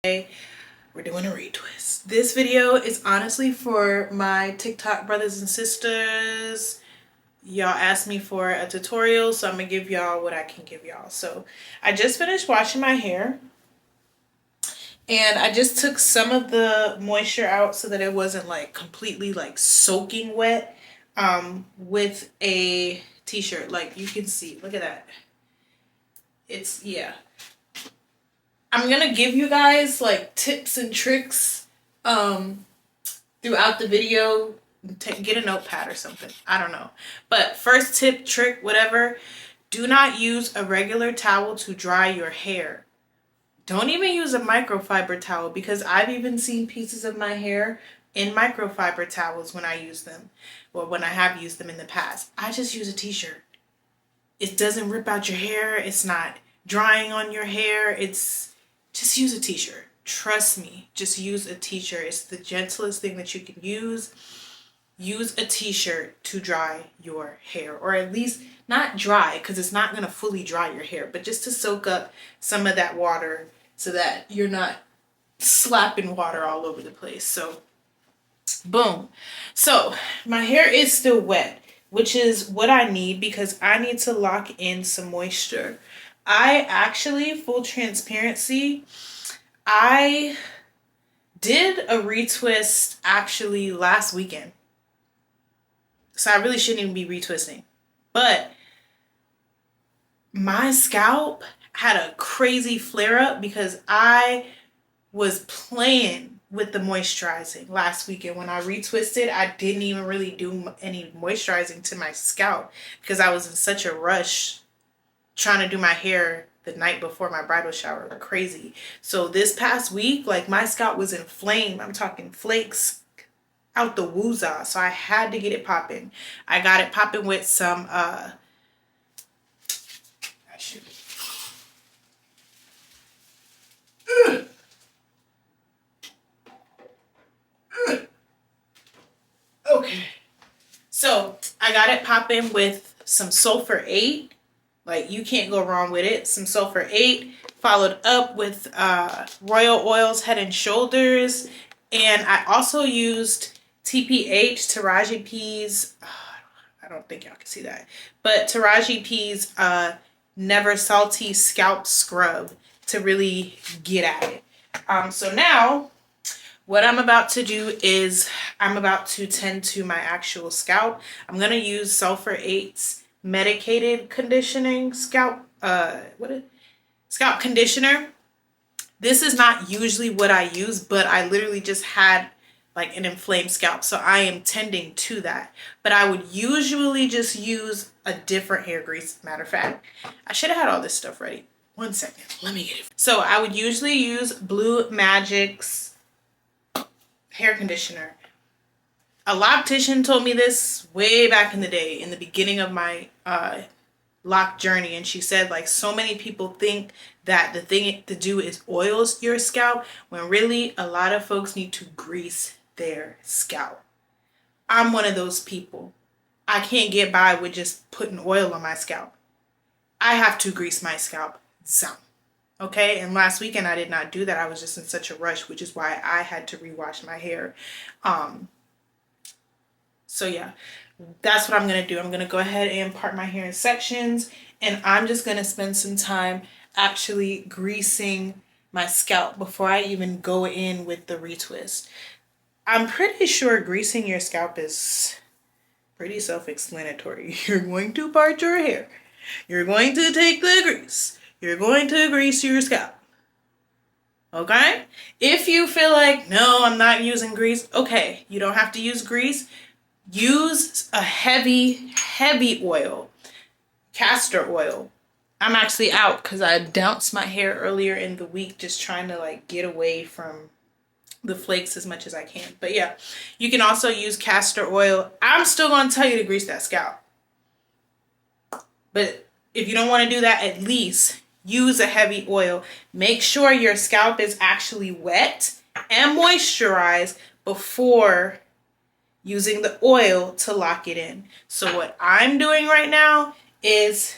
We're doing a retwist. This video is honestly for my TikTok brothers and sisters. Y'all asked me for a tutorial, so I'm gonna give y'all what I can give y'all. So I just finished washing my hair and I just took some of the moisture out so that it wasn't like completely like soaking wet with a t-shirt. Like you can see, look at that. It's, yeah. I'm gonna give you guys like tips and tricks throughout the video. Get a notepad or something, I don't know. But first tip, trick, whatever, do not use a regular towel to dry your hair. Don't even use a microfiber towel, because I've even seen pieces of my hair in microfiber towels when I use them, or when I have used them in the past. I just use a t-shirt. It doesn't rip out your hair. It's not drying on your hair. Just use a t-shirt. Trust me, just use a t-shirt. It's the gentlest thing that you can use. Use a t-shirt to dry your hair, or at least not dry, because it's not going to fully dry your hair, but just to soak up some of that water so that you're not slapping water all over the place. So boom. So my hair is still wet, which is what I need because I need to lock in some moisture. I actually, full transparency, I did a retwist actually last weekend. So I really shouldn't even be retwisting. But my scalp had a crazy flare up because I was playing with the moisturizing last weekend. When I retwisted, I didn't even really do any moisturizing to my scalp because I was in such a rush trying to do my hair the night before my bridal shower. Crazy. So this past week, like, my scalp was inflamed. I'm talking flakes out the woozah. So I had to get it popping. I got it popping with some okay. So I got it popping with some sulfur 8. Like, you can't go wrong with it. Some sulfur 8, followed up with Royal Oils Head and Shoulders. And I also used TPH, Taraji P's, I don't think y'all can see that, but Taraji P's Never Salty Scalp Scrub to really get at it. So now what I'm about to do is I'm about to tend to my actual scalp. I'm going to use Sulfur 8's medicated conditioning scalp conditioner. This is not usually what I use, but I literally just had like an inflamed scalp, so I am tending to that. But I would usually just use a different hair grease. Matter of fact, I should have had all this stuff ready. One second, let me get it. So I would usually use Blue Magic's hair conditioner. A loctician told me this way back in the day, in the beginning of my lock journey, and she said, like, so many people think that the thing to do is oil your scalp, when really a lot of folks need to grease their scalp. I'm one of those people. I can't get by with just putting oil on my scalp. I have to grease my scalp some. Okay, and last weekend I did not do that. I was just in such a rush, which is why I had to rewash my hair. So yeah, that's what I'm going to do. I'm going to go ahead and part my hair in sections, and I'm just going to spend some time actually greasing my scalp before I even go in with the retwist. I'm pretty sure greasing your scalp is pretty self-explanatory. You're going to part your hair. You're going to take the grease. You're going to grease your scalp. Okay? If you feel like, no, I'm not using grease, okay, you don't have to use grease. Use a heavy oil, castor oil. I'm actually out because I doused my hair earlier in the week, just trying to like get away from the flakes as much as I can. But yeah, you can also use castor oil. I'm still going to tell you to grease that scalp. But if you don't want to do that, at least use a heavy oil. Make sure your scalp is actually wet and moisturized before using the oil to lock it in. So what I'm doing right now is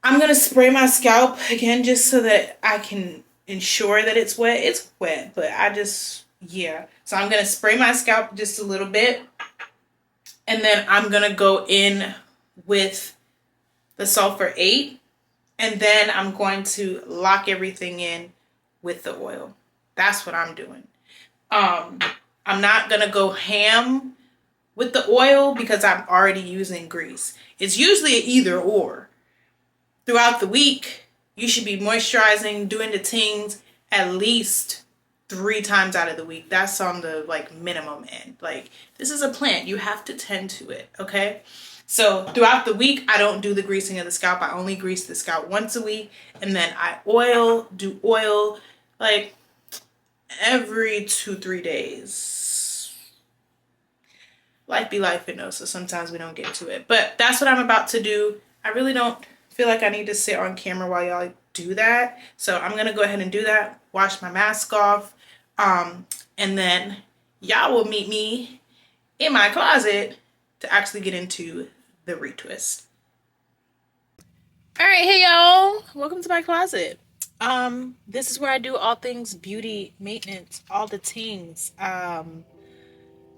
I'm going to spray my scalp again just so that I can ensure that it's wet. It's wet, but I just, yeah. So I'm going to spray my scalp just a little bit. And then I'm going to go in with the sulfur 8. And then I'm going to lock everything in with the oil. That's what I'm doing. I'm not going to go ham with the oil because I'm already using grease. It's usually an either or. Throughout the week, you should be moisturizing, doing the tings at least 3 times out of the week. That's on the like minimum end. Like, this is a plant. You have to tend to it, okay? So throughout the week, I don't do the greasing of the scalp. I only grease the scalp once a week. And then I do oil like every 2-3 days. Life be life, you know, so sometimes we don't get to it. But that's what I'm about to do. I really don't feel like I need to sit on camera while y'all do that. So I'm going to go ahead and do that. Wash my mask off. And then y'all will meet me in my closet to actually get into the retwist. All right, hey y'all. Welcome to my closet. This is where I do all things beauty, maintenance, all the things.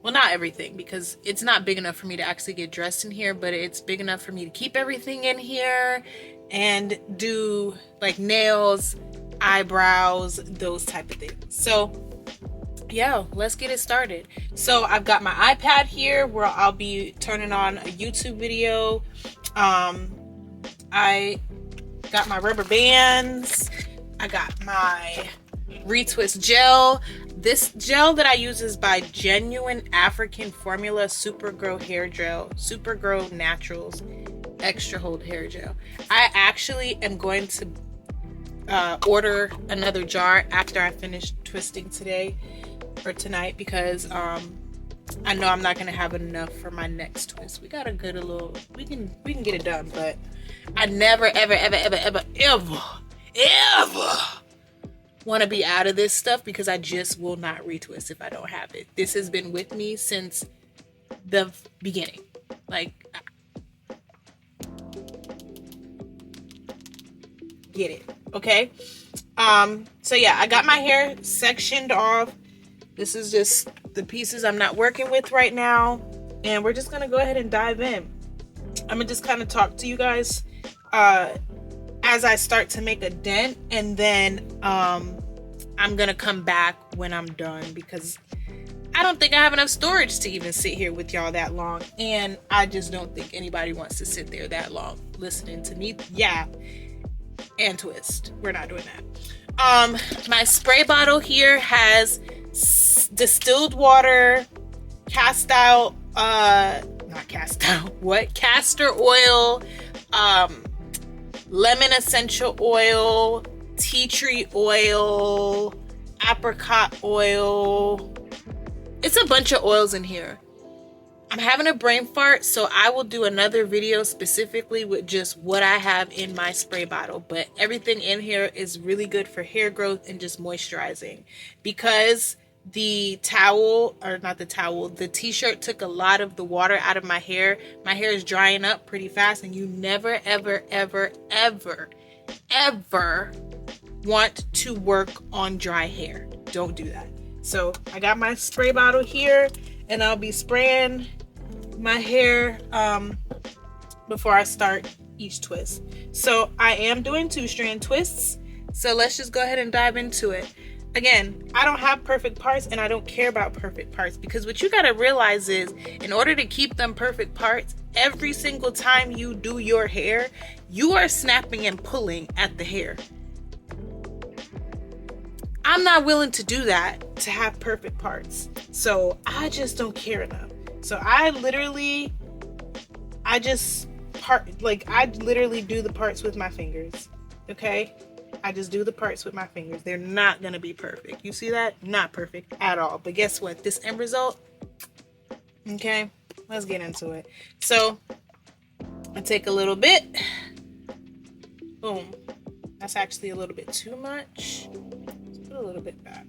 Well, not everything, because it's not big enough for me to actually get dressed in here, but it's big enough for me to keep everything in here and do like nails, eyebrows, those type of things. So yeah, let's get it started. So I've got my iPad here where I'll be turning on a YouTube video. I got my rubber bands. I got my retwist gel. This gel that I use is by Genuine African Formula Super Grow Hair Gel, Super Grow Naturals Extra Hold Hair Gel. I actually am going to order another jar after I finish twisting today or tonight, because I know I'm not gonna have enough for my next twist. We got a good little, we can get it done, but I never ever want to be out of this stuff, because I just will not retwist if I don't have it. This has been with me since the beginning. Like, get it, okay? So yeah, I got my hair sectioned off. This is just the pieces I'm not working with right now, and we're just gonna go ahead and dive in. I'm gonna just kind of talk to you guys as I start to make a dent, and then I'm gonna come back when I'm done, because I don't think I have enough storage to even sit here with y'all that long, and I just don't think anybody wants to sit there that long listening to me yap and twist. We're not doing that. My spray bottle here has distilled water, castor oil, lemon essential oil, tea tree oil, apricot oil. It's a bunch of oils in here. I'm having a brain fart, so I will do another video specifically with just what I have in my spray bottle. But everything in here is really good for hair growth and just moisturizing. Because the t-shirt took a lot of the water out of my hair is drying up pretty fast, and you never ever want to work on dry hair. Don't do that. So I got my spray bottle here, and I'll be spraying my hair before I start each twist. So I am doing 2-strand twists, so let's just go ahead and dive into it. Again, I don't have perfect parts, and I don't care about perfect parts, because what you gotta realize is, in order to keep them perfect parts, every single time you do your hair, you are snapping and pulling at the hair. I'm not willing to do that to have perfect parts, so I just don't care enough. So I literally do the parts with my fingers, okay? I just do the parts with my fingers. They're not gonna be perfect. You see that? Not perfect at all. But guess what? This end result, okay? Let's get into it. So I take a little bit. Boom. That's actually a little bit too much. Let's put a little bit back,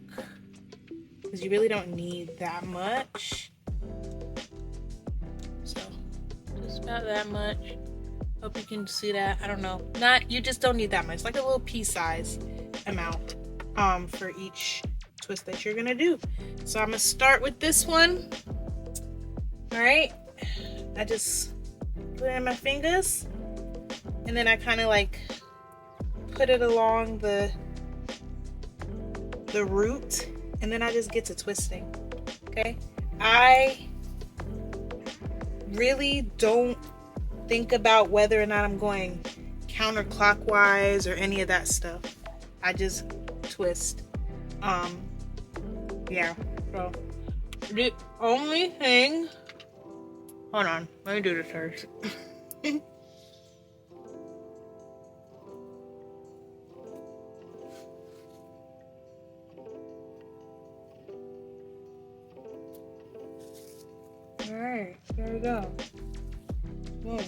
because you really don't need that much. So just about that much. Hope you can see that. I don't know. You just don't need that much. Like a little pea size amount. for each twist that you're gonna do. So I'm gonna start with this one. All right, I just put it in my fingers, and then I kind of like put it along the root, and then I just get to twisting. Okay, I really don't think about whether or not I'm going counterclockwise or any of that stuff. I just twist. Yeah, so the only thing, hold on, let me do this first. Alright, there we go. Boom.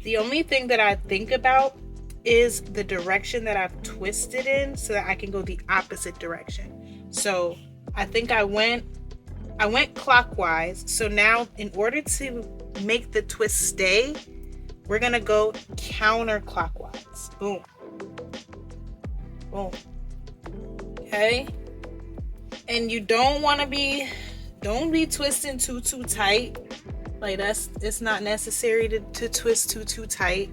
The only thing that I think about is the direction that I've twisted in so that I can go the opposite direction. So I think I went clockwise. So now in order to make the twist stay, we're gonna go counterclockwise. Boom. Boom. Okay. And you don't be twisting too tight. Like it's not necessary to twist too tight.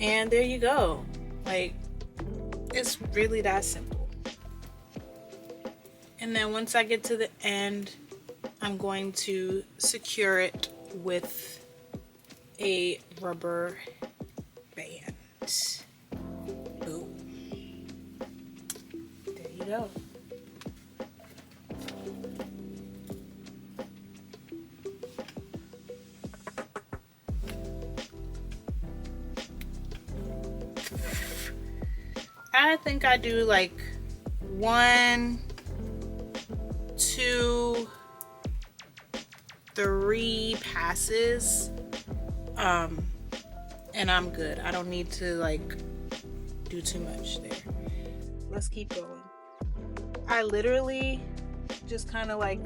And there you go. Like, it's really that simple. And then once I get to the end, I'm going to secure it with a rubber band. Boom. There you go. I think I do like 1, 2, 3 passes, and I'm good. I don't need to like do too much there. Let's keep going. I literally just kind of like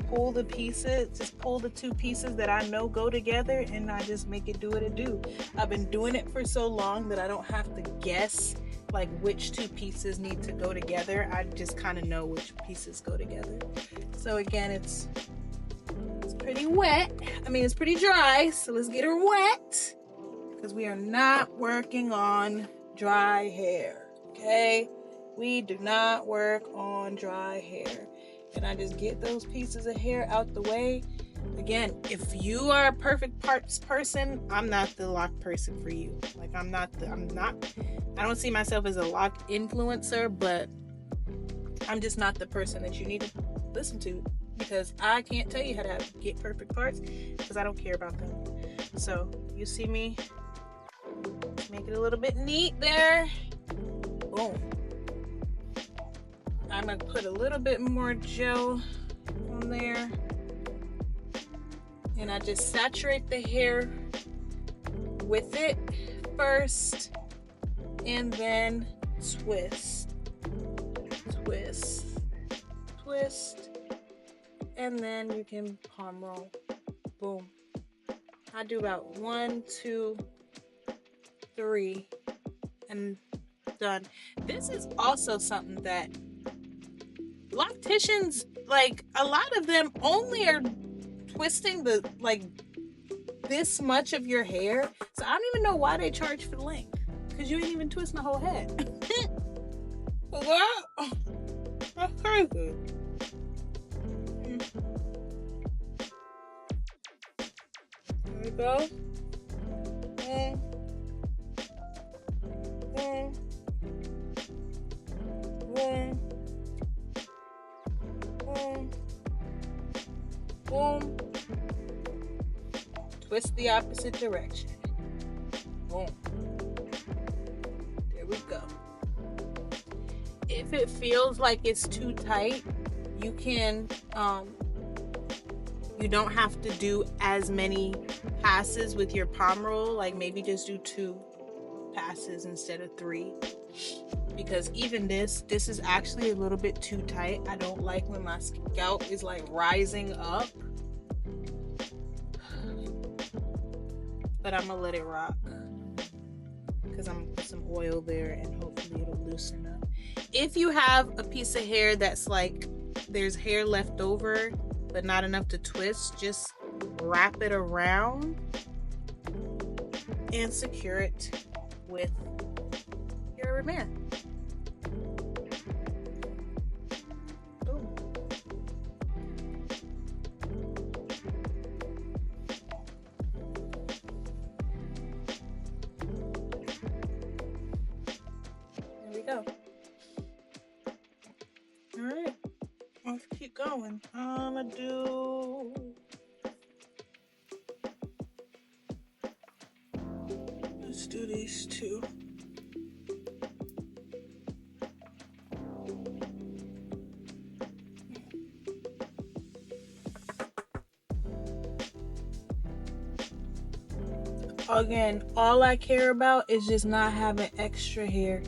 pull the 2 pieces that I know go together, and I just make it do what it do. I've been doing it for so long that I don't have to guess like which 2 pieces need to go together. I just kind of know which pieces go together. So again, it's pretty wet. I mean, it's pretty dry, so let's get her wet, because we are not working on dry hair, okay? We do not work on dry hair. And I just get those pieces of hair out the way. Again, if you are a perfect parts person, I'm not the lock person for you. Like I don't see myself as a lock influencer, but I'm just not the person that you need to listen to, because I can't tell you how to get perfect parts, because I don't care about them. So you see me make it a little bit neat there. Boom. I'm gonna put a little bit more gel on there, and I just saturate the hair with it first, and then twist, and then you can palm roll. Boom. I do about 1, 2, 3, and done. This is also something that locticians, like a lot of them only are twisting the like this much of your hair. So I don't even know why they charge for the length, because you ain't even twist my whole head. That's crazy. There we go. Boom. Twist the opposite direction. Boom. There we go. If it feels like it's too tight, you can you don't have to do as many passes with your palm roll. Like maybe just do 2 passes instead of 3. Because even this is actually a little bit too tight. I don't like when my scalp is like rising up. But I'm gonna let it rock. because I'm gonna put some oil there and hopefully it'll loosen up. If you have a piece of hair that's like there's hair left over but not enough to twist, just wrap it around and secure it with your rubber band. Boom. There we go. All right, let's keep going. Let's do these two. Again, all I care about is just not having extra hair.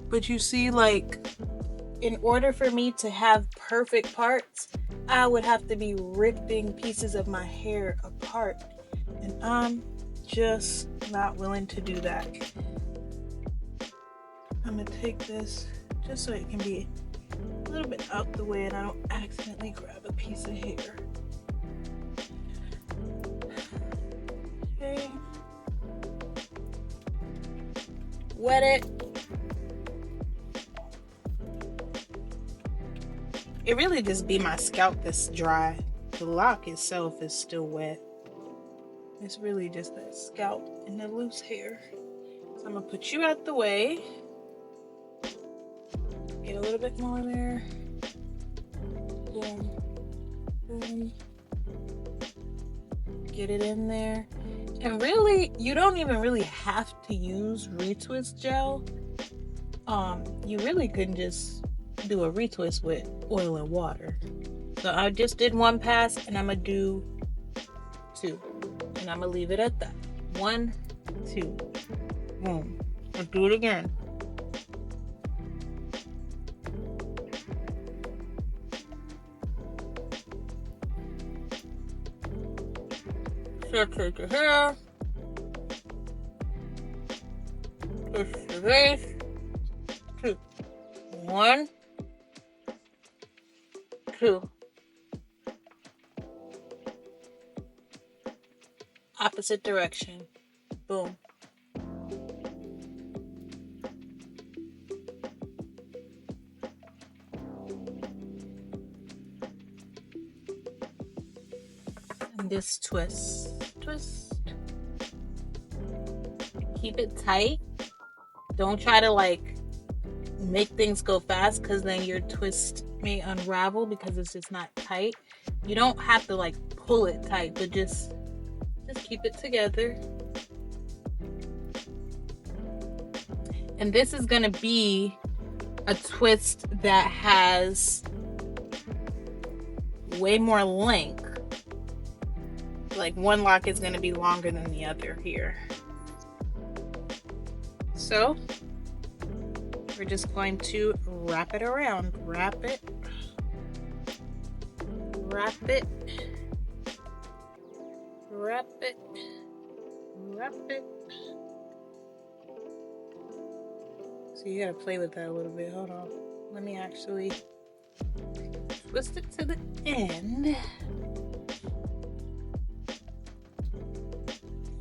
But you see, like, in order for me to have perfect parts, I would have to be ripping pieces of my hair apart. And I'm just not willing to do that. I'm gonna take this just so it can be a little bit out the way and I don't accidentally grab a piece of hair. Okay. Wet it. It really just be my scalp that's dry. The lock itself is still wet. It's really just that scalp and the loose hair. So I'm gonna put you out the way. Get a little bit more there. Boom. Boom. Get it in there. And really, you don't even really have to use retwist gel. You really can just do a retwist with oil and water. So I just did one pass and I'm gonna do two. And I'm gonna leave it at that. 1, 2. Boom. I'll do it again. Separate the hair. Twist the base. 2. 1, 2. Opposite direction. Boom. And this twist. Keep it tight. Don't try to like make things go fast because then your twist may unravel because it's just not tight. You don't have to like pull it tight, but just keep it together. And this is going to be a twist that has way more length. Like one lock is going to be longer than the other here. So we're just going to wrap it around. Wrap it. Wrap it. Wrap it. Wrap it. So you gotta play with that a little bit. Hold on. Let me actually twist it to the end.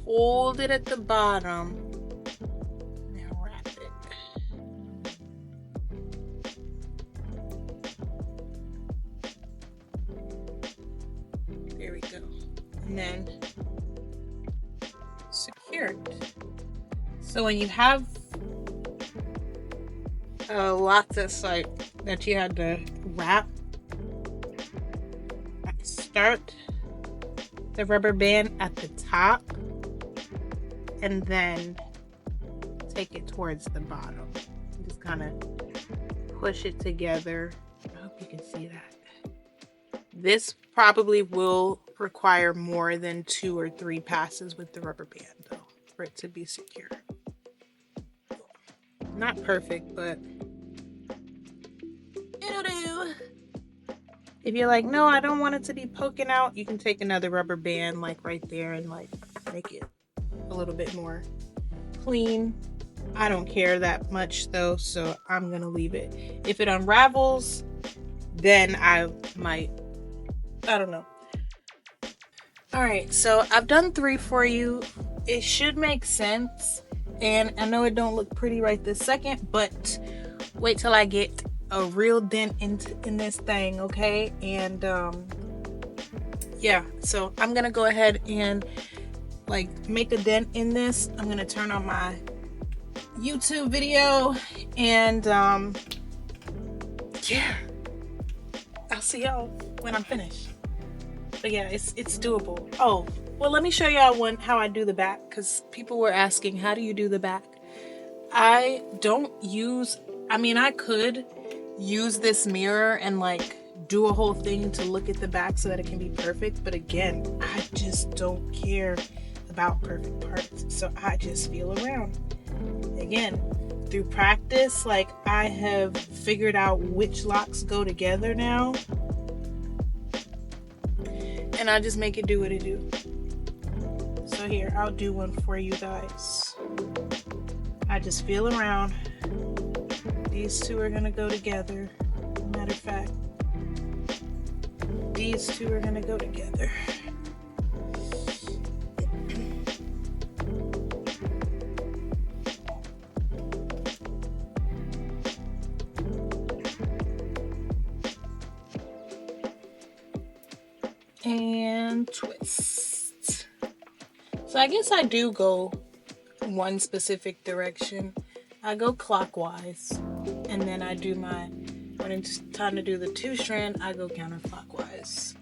Hold it at the bottom. Now wrap it. There we go. And then secure it. So when you have lots of like that you had to wrap, start the rubber band at the top and then take it towards the bottom. Just kind of push it together. I hope you can see that. This probably will require more than 2 or 3 passes with the rubber band though for it to be secure. Not perfect, but it'll do. If you're like, no, I don't want it to be poking out, you can take another rubber band like right there and like make it a little bit more clean. I don't care that much though, so I'm gonna leave it. If it unravels, then I might. I don't know. Alright, so I've done 3 for you. It should make sense. And I know it don't look pretty right this second, but wait till I get a real dent in this thing, okay? And yeah, so I'm gonna go ahead and like make a dent in this. I'm gonna turn on my YouTube video and yeah, I'll see y'all when I'm finished. But yeah, it's doable. Oh, well, let me show y'all how I do the back, because people were asking, how do you do the back? I don't use, I mean, I could use this mirror and like do a whole thing to look at the back so that it can be perfect. But again, I just don't care about perfect parts. So I just feel around. Again, through practice, like I have figured out which locks go together now. And I just make it do what it do. So here, I'll do one for you guys. I just feel around. These two are gonna go together. Matter of fact, these two are gonna go together. And twist. So I guess I do go one specific direction. I go clockwise, and then I do when it's time to do the 2 strand, I go counterclockwise.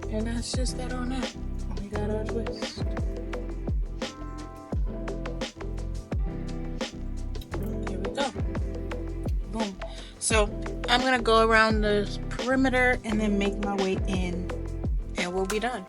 And that's just that on that. We got our twist. Here we go. Boom. So I'm gonna go around the perimeter and then make my way in, and we'll be done.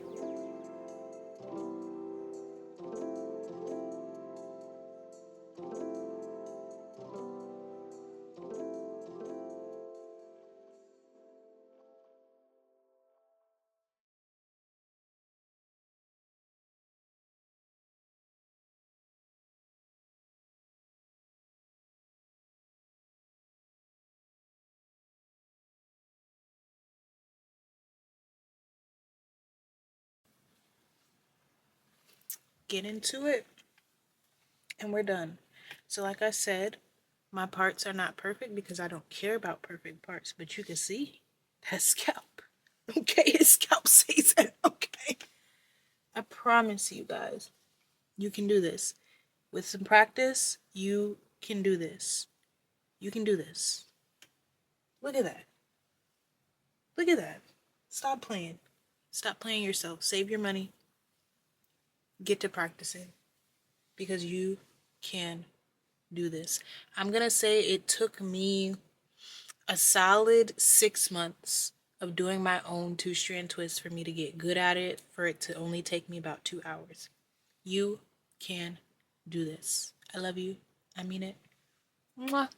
Get into it, and we're done. So like I said, my parts are not perfect because I don't care about perfect parts, but you can see that scalp. Okay, his scalp says it. Okay. I promise you guys, you can do this. With some practice, you can do this. You can do this. Look at that. Look at that. Stop playing. Stop playing yourself. Save your money. Get to practicing, because you can do this. I'm gonna say it took me a solid 6 months of doing my own 2-strand twist for me to get good at it, for it to only take me about 2 hours. You can do this. I love you. I mean it. Mwah.